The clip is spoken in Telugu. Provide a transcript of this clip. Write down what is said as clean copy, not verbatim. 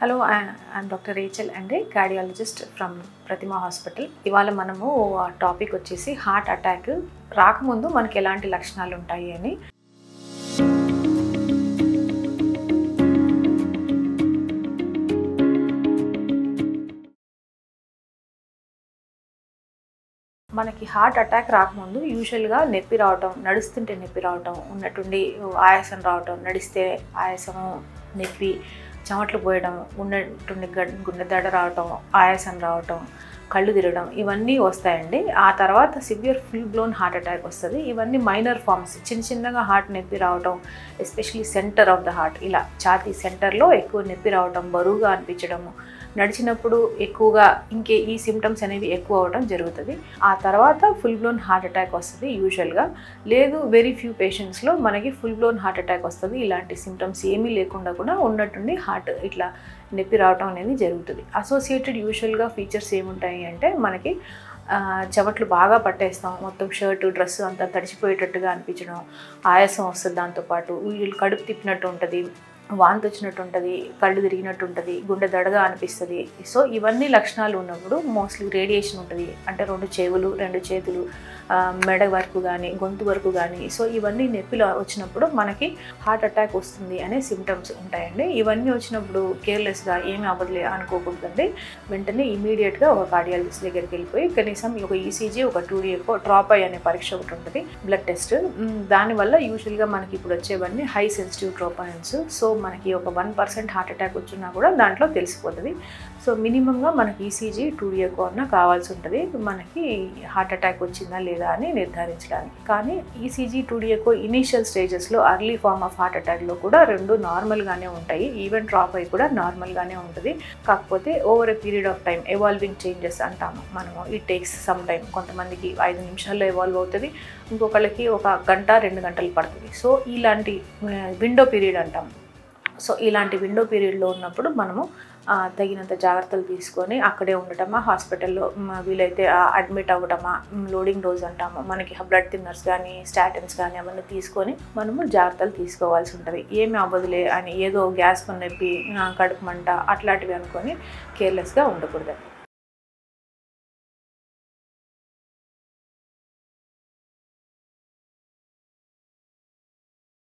హలో, ఐఎమ్ డాక్టర్ రేచల్ అండి, కార్డియాలజిస్ట్ ఫ్రమ్ ప్రతిమా హాస్పిటల్. ఇవాళ మనము టాపిక్ వచ్చేసి హార్ట్ అటాక్ రాకముందు మనకి ఎలాంటి లక్షణాలు ఉంటాయి అని. మనకి హార్ట్ అటాక్ రాకముందు యూజువల్గా నొప్పి రావటం, నడుస్తుంటే నొప్పి రావటం, ఉన్నట్టుండి ఆయాసం రావటం, నడిస్తే ఆయాసము, నొప్పి, చెమటలు పోయడం, ఉన్నట్టుండి గుండె దడ రావటం, ఆయాసం రావటం, కళ్ళు తిరగడం, ఇవన్నీ వస్తాయండి. ఆ తర్వాత severe full blown heart attack వస్తుంది. ఇవన్నీ మైనర్ ఫార్మ్స్. చిన్నగా హార్ట్ నొప్పి రావటం, especially centre of the heart, ఇలా ఛాతీ సెంటర్లో ఎక్కువ నొప్పి రావటం, బరువుగా అనిపించడము, నడిచినప్పుడు ఎక్కువగా ఈ సిమ్టమ్స్ అనేవి ఎక్కువ అవ్వడం జరుగుతుంది. ఆ తర్వాత ఫుల్ బ్లోన్ హార్ట్ అటాక్ వస్తుంది యూజువల్గా. లేదు, వెరీ ఫ్యూ పేషెంట్స్లో మనకి ఫుల్ బ్లోన్ హార్ట్ అటాక్ వస్తుంది. ఇలాంటి సిమ్టమ్స్ ఏమీ లేకుండా కూడా ఉన్నట్టుండి హార్ట్ ఇట్లా నొప్పి రావడం అనేది జరుగుతుంది. అసోసియేటెడ్ యూజువల్గా ఫీచర్స్ ఏముంటాయి అంటే మనకి చెమటలు బాగా పట్టేస్తాం, మొత్తం షర్టు డ్రెస్ అంతా తడిచిపోయేటట్టుగా అనిపించడం, ఆయాసం వస్తుంది, దాంతోపాటు వీళ్ళు కడుపు తిప్పినట్టు ఉంటుంది, వాంతి వచ్చినట్టు ఉంటుంది, కళ్ళు తిరిగినట్టు ఉంటుంది, గుండె దడగా అనిపిస్తుంది. సో ఇవన్నీ లక్షణాలు ఉన్నప్పుడు మోస్ట్లీ రేడియేషన్ ఉంటుంది. అంటే 2 చెవులు, 2 చేతులు, మెడ వరకు కానీ, గొంతు వరకు కానీ. సో ఇవన్నీ నొప్పిలో వచ్చినప్పుడు మనకి హార్ట్ అటాక్ వస్తుంది అనే సిమ్టమ్స్ ఉంటాయండి. ఇవన్నీ వచ్చినప్పుడు కేర్లెస్గా ఏమీ అవ్వదులే అనుకోకూడదండి. వెంటనే ఇమీడియట్గా ఒక కార్డియాలజిస్ట్ దగ్గరికి వెళ్ళిపోయి కనీసం ఒక ఈసీజీ, ఒక 2D ట్రాపై అనే పరీక్ష ఒకటి ఉంటుంది, బ్లడ్ టెస్ట్. దానివల్ల యూజువల్గా మనకి ఇప్పుడు వచ్చేవన్నీ హై సెన్సిటివ్ ట్రోపోనిన్స్. సో మనకి ఒక 1% హార్ట్ అటాక్ వచ్చినా కూడా దాంట్లో తెలిసిపోతుంది. సో మినిమంగా మనకి ఈసీజీ 2D అన్న కావాల్సి ఉంటుంది మనకి హార్ట్ అటాక్ వచ్చిందా లేదా అని నిర్ధారించడానికి. కానీ ఈసీజీ 2D ఇనీషియల్ స్టేజెస్లో అర్లీ ఫార్మ్ ఆఫ్ హార్ట్ అటాక్లో కూడా 2 నార్మల్గానే ఉంటాయి. ఈవెన్ డ్రాప్ అయి కూడా నార్మల్గానే ఉంటుంది. కాకపోతే over a period of time evolving changes అంటాము మనము. It takes some time. కొంతమందికి 5 నిమిషాల్లో ఎవాల్వ్ అవుతుంది, ఇంకొకళ్ళకి 1 గంట 2 గంటలు పడుతుంది. సో ఇలాంటి విండో పీరియడ్ అంటాం. సో ఇలాంటి విండో పీరియడ్లో ఉన్నప్పుడు మనము తగినంత జాగ్రత్తలు తీసుకొని అక్కడే ఉండటమా, హాస్పిటల్లో వీలైతే అడ్మిట్ అవ్వటమా, లోడింగ్ డోస్ అంటాము, మనకి బ్లడ్ థిన్నర్స్ కానీ స్టాటిన్స్ కానీ అవన్నీ తీసుకొని మనము జాగ్రత్తలు తీసుకోవాల్సి ఉంటుంది. ఏమి అవ్వదులే అని ఏదో గ్యాస్ నొప్పి, కడుపు మంట అట్లాంటివి అనుకొని కేర్లెస్గా ఉండకూడదు.